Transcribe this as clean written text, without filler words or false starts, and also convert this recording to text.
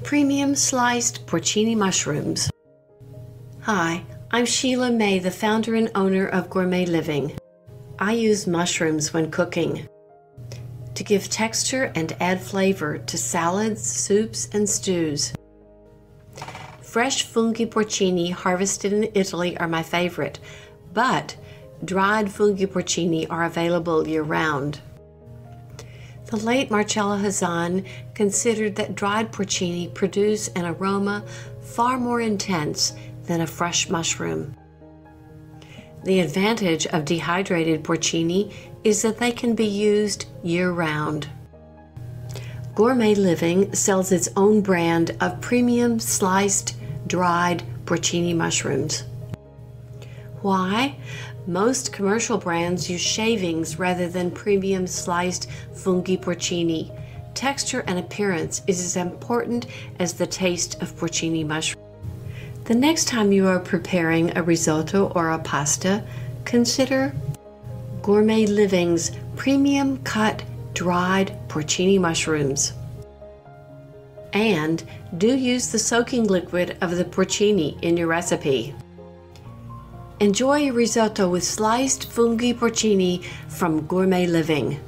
Premium sliced porcini mushrooms. Hi, I'm Sheila May, the founder and owner of Gourmet Living. I use mushrooms when cooking to give texture and add flavor to salads, soups, and stews. Fresh funghi porcini harvested in Italy are my favorite, but dried funghi porcini are available year-round. The late Marcella Hazan considered that dried porcini produce an aroma far more intense than a fresh mushroom. The advantage of dehydrated porcini is that they can be used year-round. Gourmet Living sells its own brand of premium sliced dried porcini mushrooms. Why? Most commercial brands use shavings rather than premium sliced funghi porcini. Texture and appearance is as important as the taste of porcini mushroom. The next time you are preparing a risotto or a pasta, consider Gourmet Living's premium cut dried porcini mushrooms. And do use the soaking liquid of the porcini in your recipe. Enjoy a risotto with sliced funghi porcini from Gourmet Living.